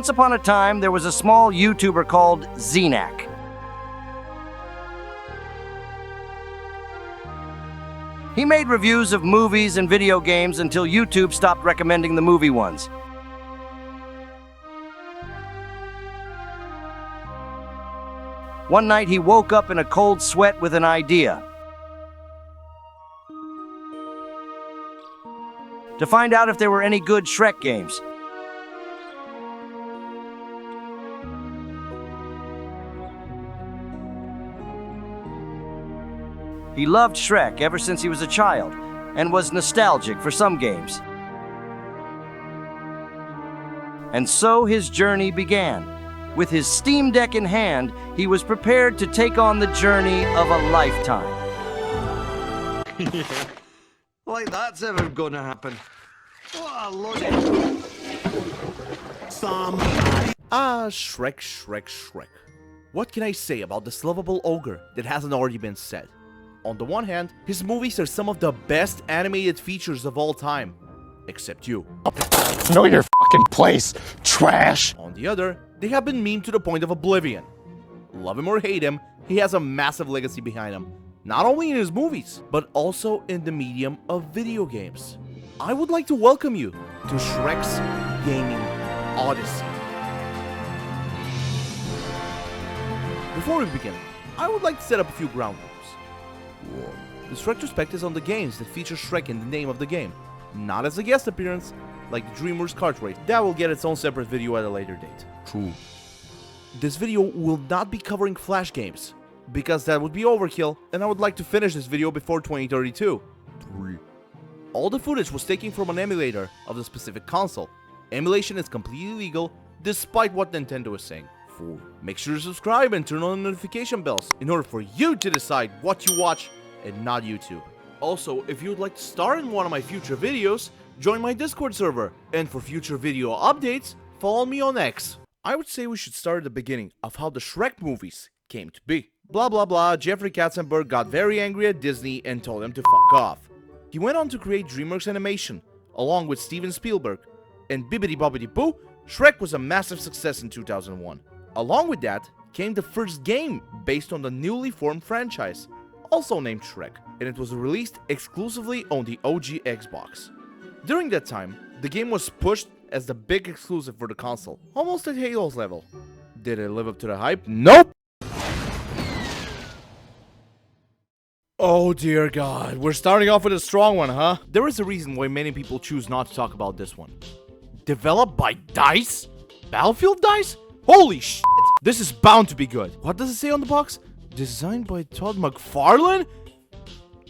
Once upon a time, there was a small YouTuber called Zenak. He made reviews of movies and video games until YouTube stopped recommending the movie ones. One night, he woke up in a cold sweat with an idea. To find out if there were any good Shrek games. He loved Shrek ever since he was a child, and was nostalgic for some games. And so his journey began. With his Steam Deck in hand, he was prepared to take on the journey of a lifetime. Like that's ever gonna happen. What a logic. Shrek. What can I say about this lovable ogre that hasn't already been said? On the one hand, his movies are some of the best animated features of all time. Except you. Know your fucking place, trash! On the other, they have been memed to the point of oblivion. Love him or hate him, he has a massive legacy behind him. Not only in his movies, but also in the medium of video games. I would like to welcome you to Shrek's Gaming Odyssey. Before we begin, I would like to set up a few ground rules. 1. This retrospect is on the games that feature Shrek in the name of the game, not as a guest appearance, like the DreamWorks kart race. That will get its own separate video at a later date. 2. This video will not be covering Flash games, because that would be overkill, and I would like to finish this video before 2032. 3. All the footage was taken from an emulator of the specific console. Emulation is completely legal, despite what Nintendo is saying. 4. Make sure to subscribe and turn on the notification bells in order for you to decide what you watch and not YouTube. Also, if you would like to star in one of my future videos, join my Discord server, and for future video updates, follow me on X. I would say we should start at the beginning of how the Shrek movies came to be. Blah blah blah, Jeffrey Katzenberg got very angry at Disney and told him to fuck off. He went on to create DreamWorks Animation, along with Steven Spielberg, and Bibbidi Bobbidi Boo, Shrek was a massive success in 2001. Along with that came the first game based on the newly formed franchise, also named Shrek, and it was released exclusively on the OG Xbox. During that time, the game was pushed as the big exclusive for the console, almost at Halo's level. Did it live up to the hype? Nope! Oh dear God, we're starting off with a strong one, huh? There is a reason why many people choose not to talk about this one. Developed by DICE? Battlefield DICE? Holy shit! This is bound to be good. What does it say on the box? Designed by Todd McFarlane?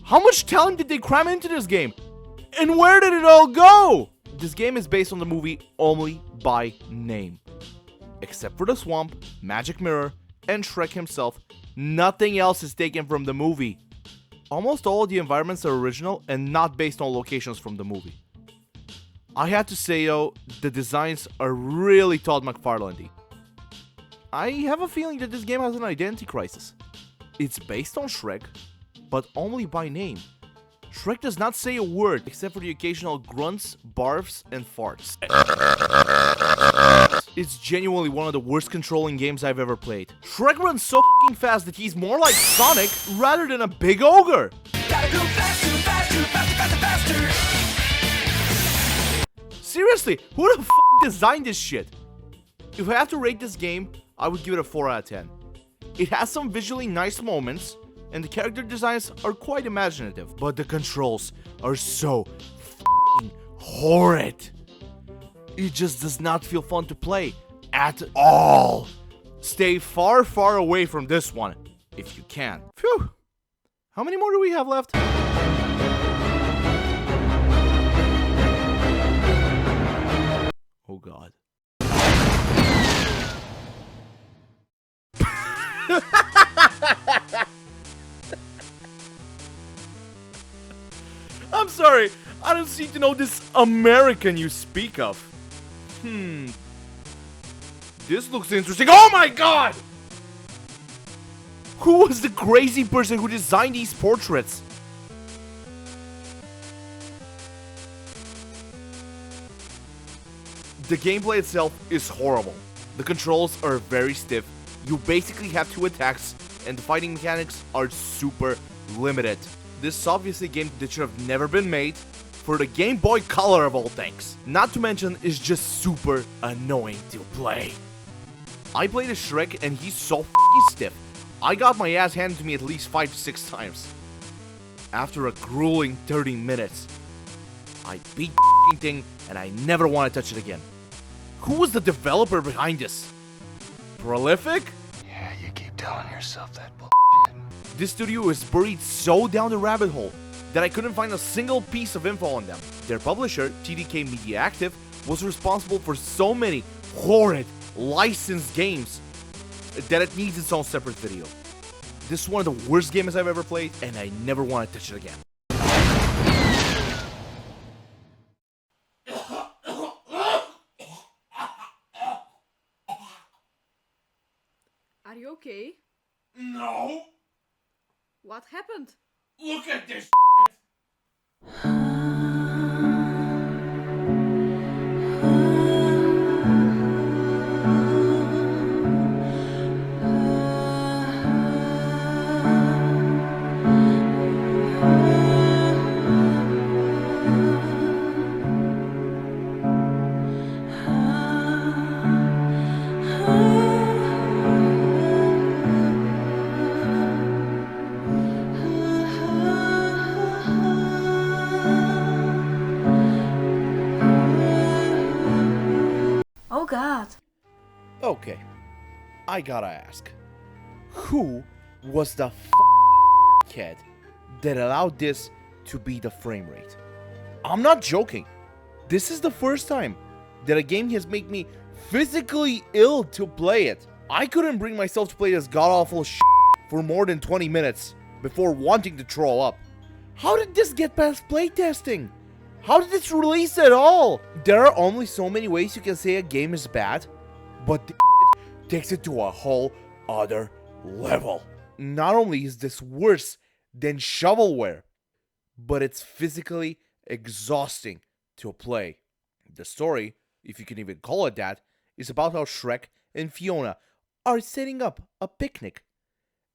How much talent did they cram into this game? And where did it all go? This game is based on the movie only by name. Except for the swamp, Magic Mirror, and Shrek himself, nothing else is taken from the movie. Almost all the environments are original and not based on locations from the movie. I had to say though, the designs are really Todd McFarlane-y. I have a feeling that this game has an identity crisis. It's based on Shrek, but only by name. Shrek does not say a word except for the occasional grunts, barfs, and farts. It's genuinely one of the worst controlling games I've ever played. Shrek runs so f***ing fast that he's more like Sonic rather than a big ogre. Gotta go faster, faster, faster, faster, faster. Seriously, who the f*** designed this shit? If I have to rate this game, I would give it a 4 out of 10. It has some visually nice moments, and the character designs are quite imaginative, but the controls are so f***ing horrid. It just does not feel fun to play at all. Stay far, far away from this one, if you can. Phew. How many more do we have left? Oh God. I'm sorry, I don't seem to know this American you speak of. This looks interesting. Oh my God! Who was the crazy person who designed these portraits? The gameplay itself is horrible. The controls are very stiff. You basically have 2 attacks, and the fighting mechanics are super limited. This is obviously a game that should have never been made for the Game Boy Color of all things. Not to mention, it's just super annoying to play. I played as Shrek and he's so f***ing stiff. I got my ass handed to me at least 5 to 6 times. After a grueling 30 minutes, I beat the f***ing thing and I never want to touch it again. Who was the developer behind this? Prolific? Yeah, you keep telling yourself that bullshit. This studio is buried so down the rabbit hole that I couldn't find a single piece of info on them. Their publisher, TDK Media Active, was responsible for so many horrid licensed games that it needs its own separate video. This is one of the worst games I've ever played, and I never want to touch it again. Are you okay? No! What happened? Look at this! Oh God. Okay, I gotta ask. Who was the kid that allowed this to be the frame rate? I'm not joking. This is the first time that a game has made me physically ill to play it. I couldn't bring myself to play this god-awful for more than 20 minutes before wanting to throw up. How did this get past playtesting? How did this release at all? There are only so many ways you can say a game is bad, but this takes it to a whole other level. Not only is this worse than shovelware, but it's physically exhausting to play. The story, if you can even call it that, is about how Shrek and Fiona are setting up a picnic,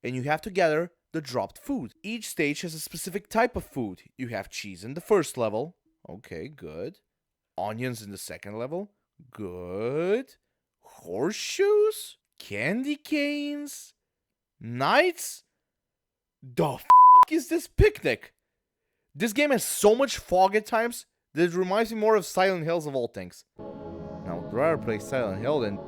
and you have to gather the dropped food. Each stage has a specific type of food. You have cheese in the first level. Okay, good. Onions in the second level. Good. Horseshoes? Candy canes? Knights? The f*** is this picnic? This game has so much fog at times that it reminds me more of Silent Hills of all things. Now, I'd rather play Silent Hill than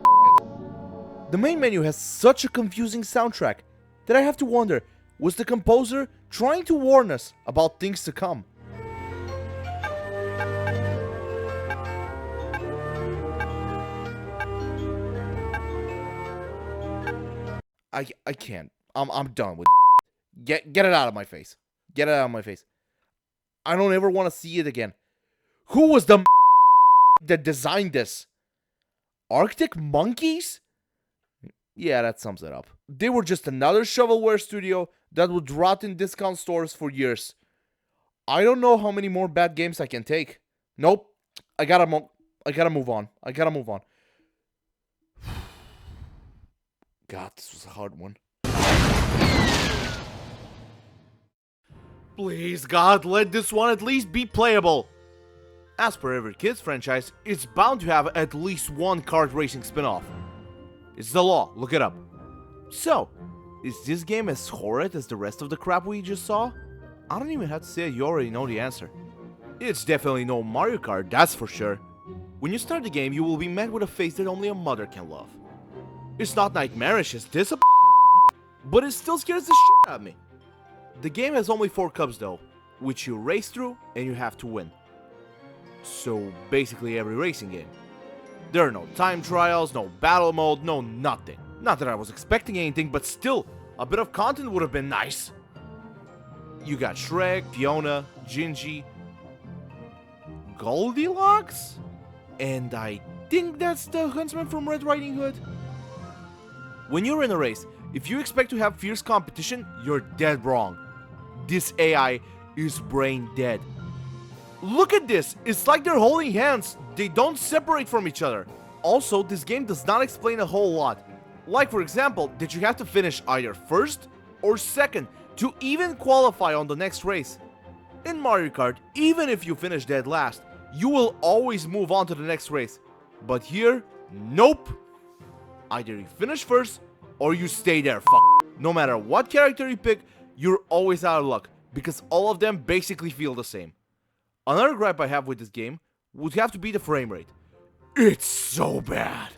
The main menu has such a confusing soundtrack that I have to wonder, was the composer trying to warn us about things to come? I can't. I'm done with it. Get it out of my face. Get it out of my face. I don't ever want to see it again. Who was the that designed this? Arctic Monkeys? Yeah, that sums it up. They were just another shovelware studio that would rot in discount stores for years. I don't know how many more bad games I can take. Nope. I gotta move on. I gotta move on. God, this was a hard one. Please, God, let this one at least be playable. As per every kids franchise, it's bound to have at least one kart racing spin-off. It's the law, look it up. So, is this game as horrid as the rest of the crap we just saw? I don't even have to say you already know the answer. It's definitely no Mario Kart, that's for sure. When you start the game, you will be met with a face that only a mother can love. It's not nightmarish as this, but it still scares the shit out of me. The game has only 4 cups though, which you race through and you have to win. So basically every racing game. There are no time trials, no battle mode, no nothing. Not that I was expecting anything, but still, a bit of content would have been nice. You got Shrek, Fiona, Gingy, Goldilocks? And I think that's the huntsman from Red Riding Hood. When you're in a race, if you expect to have fierce competition, you're dead wrong. This AI is brain dead. Look at this, it's like they're holding hands, they don't separate from each other. Also, this game does not explain a whole lot. Like for example, that you have to finish either first or second to even qualify on the next race. In Mario Kart, even if you finish dead last, you will always move on to the next race. But here, nope. Either you finish first or you stay there, No matter what character you pick, you're always out of luck, because all of them basically feel the same. Another gripe I have with this game would have to be the frame rate. It's so bad.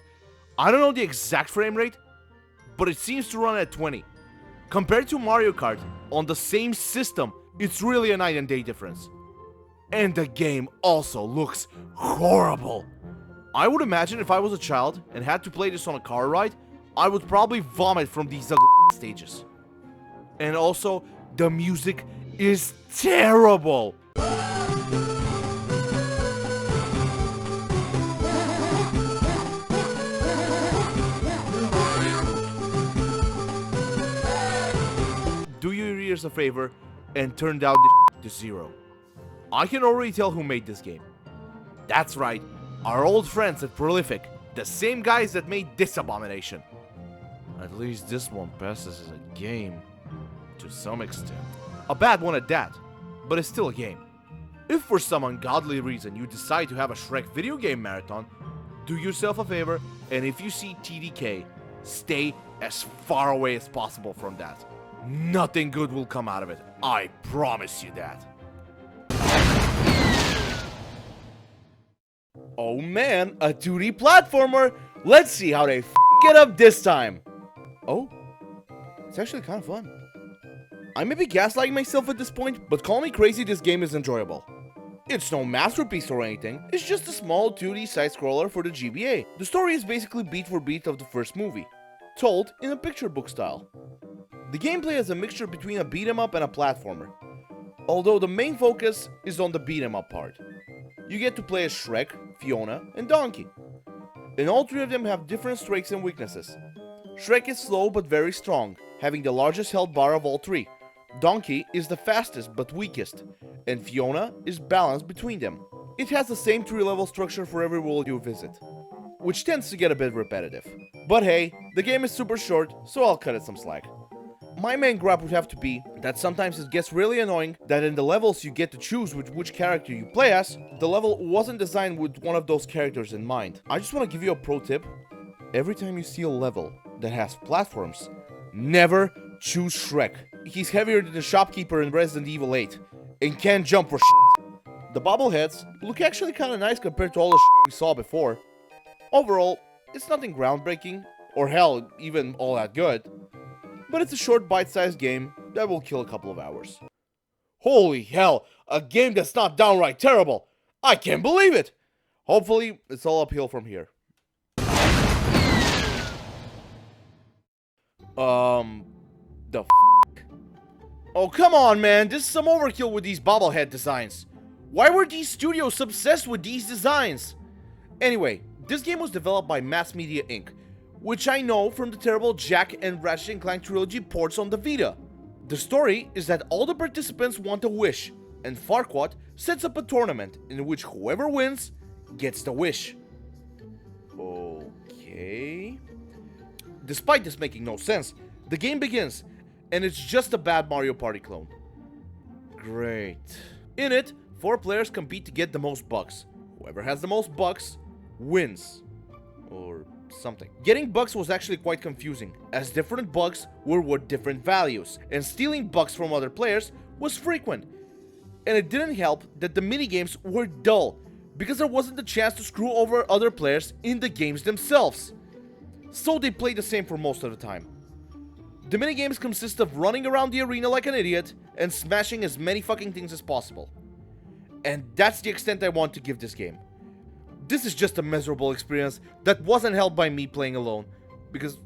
I don't know the exact frame rate, but it seems to run at 20. Compared to Mario Kart, on the same system, it's really a night and day difference. And the game also looks horrible. I would imagine if I was a child and had to play this on a car ride, I would probably vomit from these ugly stages. And also, the music is terrible. Do your ears a favor and turn down the to 0. I can already tell who made this game. That's right, our old friends at Prolific, the same guys that made this abomination. At least this one passes as a game, to some extent. A bad one at that, but it's still a game. If for some ungodly reason you decide to have a Shrek video game marathon, do yourself a favor, and if you see TDK, stay as far away as possible from that. Nothing good will come out of it, I promise you that. Oh man, a 2D platformer! Let's see how they it up this time! Oh, it's actually kind of fun. I may be gaslighting myself at this point, but call me crazy, this game is enjoyable. It's no masterpiece or anything, it's just a small 2D side-scroller for the GBA. The story is basically beat for beat of the first movie, told in a picture book style. The gameplay is a mixture between a beat-em-up and a platformer, although the main focus is on the beat-em-up part. You get to play as Shrek, Fiona, and Donkey, and all three of them have different strengths and weaknesses. Shrek is slow but very strong, having the largest health bar of all three. Donkey is the fastest but weakest, and Fiona is balanced between them. It has the same 3-level structure for every world you visit, which tends to get a bit repetitive. But hey, the game is super short, so I'll cut it some slack. My main gripe would have to be that sometimes it gets really annoying that in the levels you get to choose which character you play as, the level wasn't designed with one of those characters in mind. I just want to give you a pro tip. Every time you see a level that has platforms, never choose Shrek. He's heavier than the shopkeeper in Resident Evil 8 and can't jump for shit. The bobbleheads look actually kinda nice compared to all the shit we saw before. Overall, it's nothing groundbreaking, or hell, even all that good. But it's a short bite-sized game that will kill a couple of hours. Holy hell, a game that's not downright terrible! I can't believe it! Hopefully, it's all uphill from here. The f***? Oh, come on, man, this is some overkill with these bobblehead designs. Why were these studios obsessed with these designs? Anyway, this game was developed by Mass Media Inc., which I know from the terrible Jack and Ratchet & Clank trilogy ports on the Vita. The story is that all the participants want a wish, and Farquaad sets up a tournament in which whoever wins gets the wish. Okay. Despite this making no sense, the game begins, and it's just a bad Mario Party clone. Great. In it, 4 players compete to get the most bucks. Whoever has the most bucks wins. Or something. Getting bucks was actually quite confusing, as different bucks were worth different values, and stealing bucks from other players was frequent. And it didn't help that the minigames were dull, because there wasn't the chance to screw over other players in the games themselves. So they played the same for most of the time. The minigames consist of running around the arena like an idiot and smashing as many fucking things as possible. And that's the extent I want to give this game. This is just a miserable experience that wasn't helped by me playing alone, because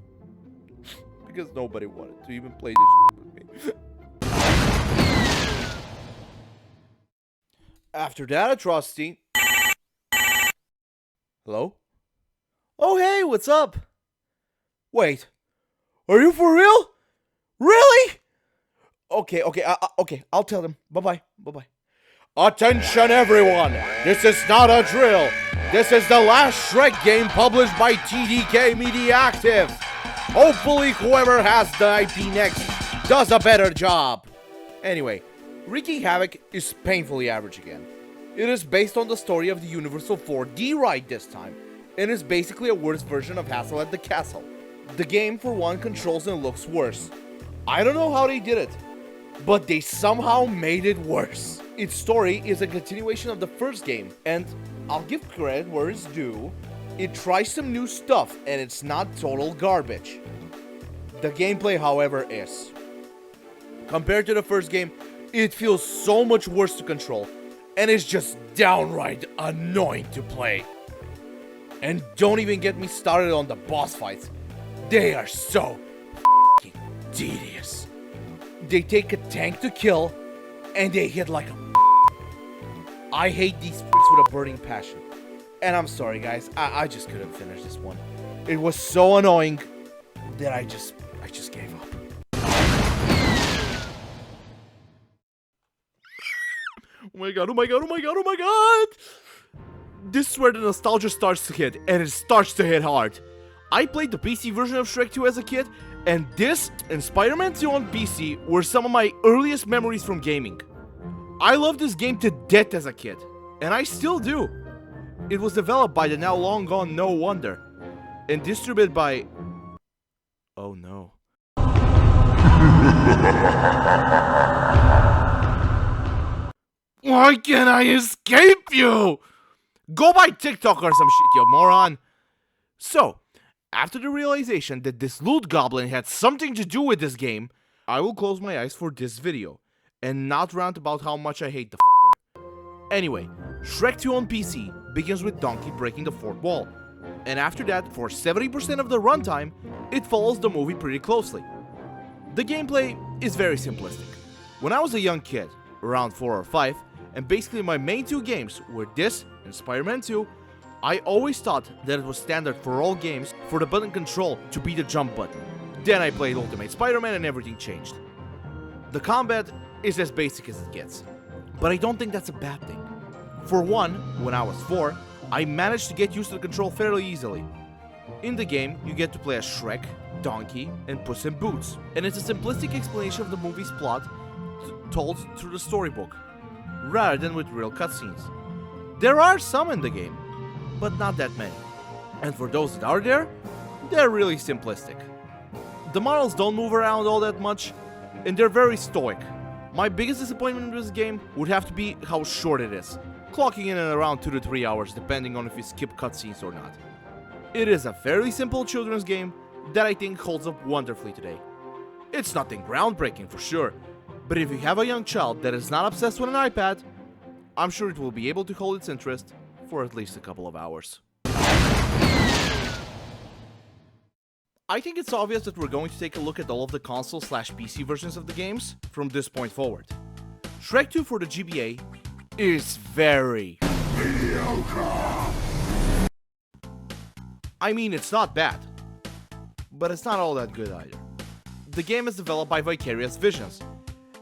nobody wanted to even play this shit with me. After that atrocity... Hello? Oh hey, what's up? Wait, are you for real? Really? Okay, I'll tell them. Bye-bye. Attention everyone! This is not a drill! This is the last Shrek game published by TDK Media Active! Hopefully whoever has the IP next does a better job! Anyway, wreaking havoc is painfully average again. It is based on the story of the Universal 4D ride this time, and is basically a worse version of Hassel at the Castle. The game, for one, controls and looks worse. I don't know how they did it, but they somehow made it worse. Its story is a continuation of the first game, and I'll give credit where it's due, it tries some new stuff and it's not total garbage. The gameplay, however, is. Compared to the first game, it feels so much worse to control, and it's just downright annoying to play. And don't even get me started on the boss fights. They are so f***ing tedious. They take a tank to kill, and they hit like a I hate these f***s with a burning passion. And I'm sorry guys, I just couldn't finish this one. It was so annoying that I just gave up. Oh my god, oh my god, oh my god, oh my god! This is where the nostalgia starts to hit, and it starts to hit hard. I played the PC version of Shrek 2 as a kid, and this and Spider-Man 2 on PC were some of my earliest memories from gaming. I loved this game to death as a kid, and I still do. It was developed by the now long gone No Wonder, and distributed by... Oh no. Why can't I escape you? Go buy TikTok or some shit, you moron. So, after the realization that this loot goblin had something to do with this game, I will close my eyes for this video, and not rant about how much I hate the fucker. Anyway, Shrek 2 on PC begins with Donkey breaking the fourth wall, and after that, for 70% of the runtime, it follows the movie pretty closely. The gameplay is very simplistic. When I was a young kid, around 4 or 5, and basically my main two games were this and Spider-Man 2, I always thought that it was standard for all games for the button control to be the jump button. Then I played Ultimate Spider-Man and everything changed. The combat is as basic as it gets, but I don't think that's a bad thing. For one, when I was 4, I managed to get used to the control fairly easily. In the game, you get to play as Shrek, Donkey, and Puss in Boots, and it's a simplistic explanation of the movie's plot told through the storybook, rather than with real cutscenes. There are some in the game, but not that many. And for those that are there, they're really simplistic. The models don't move around all that much, and they're very stoic. My biggest disappointment with this game would have to be how short it is, clocking in at around 2 to 3 hours depending on if you skip cutscenes or not. It is a fairly simple children's game that I think holds up wonderfully today. It's nothing groundbreaking for sure, but if you have a young child that is not obsessed with an iPad, I'm sure it will be able to hold its interest for at least a couple of hours. I think it's obvious that we're going to take a look at all of the console/PC versions of the games from this point forward. Shrek 2 for the GBA is very mediocre. I mean, it's not bad, but it's not all that good either. The game is developed by Vicarious Visions,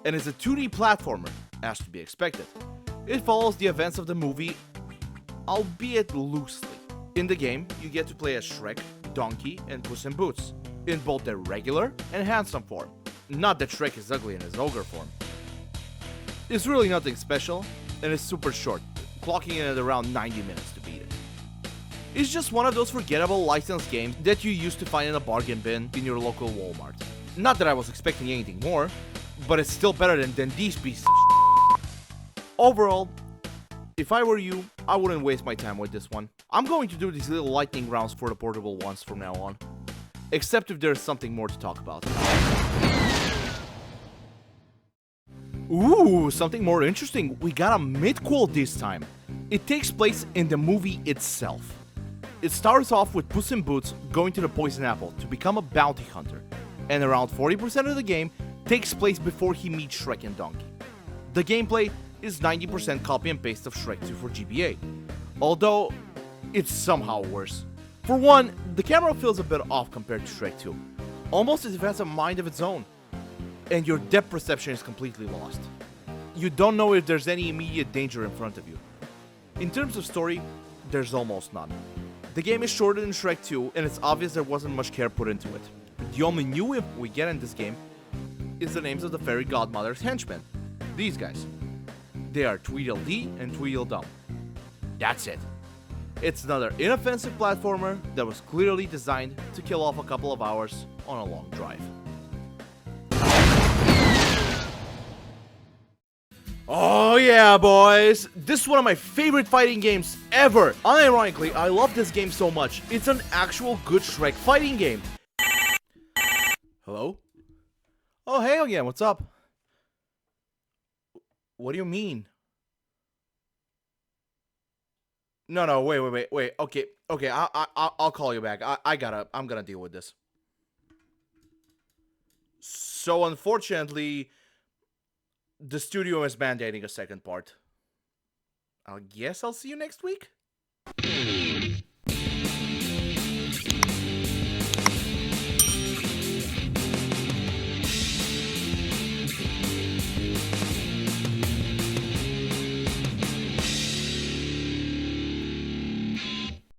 and is a 2D platformer, as to be expected. It follows the events of the movie, albeit loosely. In the game, you get to play as Shrek, Donkey, and Puss in Boots, in both their regular and handsome form. Not that Shrek is ugly in his ogre form. It's really nothing special, and it's super short, clocking in at around 90 minutes to beat it. It's just one of those forgettable licensed games that you used to find in a bargain bin in your local Walmart. Not that I was expecting anything more, but it's still better than these pieces of shit. Overall, if I were you, I wouldn't waste my time with this one. I'm going to do these little lightning rounds for the portable ones from now on. Except if there's something more to talk about. Ooh, something more interesting. We got a mid-quote this time. It takes place in the movie itself. It starts off with Puss in Boots going to the Poison Apple to become a bounty hunter. And around 40% of the game takes place before he meets Shrek and Donkey. The gameplay is 90% copy and paste of Shrek 2 for GBA, although it's somehow worse. For one, the camera feels a bit off compared to Shrek 2, almost as if it has a mind of its own, and your depth perception is completely lost. you don't know if there's any immediate danger in front of you. In terms of story, there's almost none. The game is shorter than Shrek 2, and it's obvious there wasn't much care put into it. The only new info we get in this game is the names of the fairy godmother's henchmen. These guys. They are Tweedledee and Tweedledum. That's it. It's another inoffensive platformer that was clearly designed to kill off a couple of hours on a long drive. Oh yeah, boys! This is one of my favorite fighting games ever! Unironically, I love this game so much. It's an actual good Shrek fighting game. Hello? Oh, hey again, what's up? What do you mean? No, wait. Okay, I'll call you back. I'm gonna deal with this. So unfortunately, the studio is mandating a second part. I guess I'll see you next week?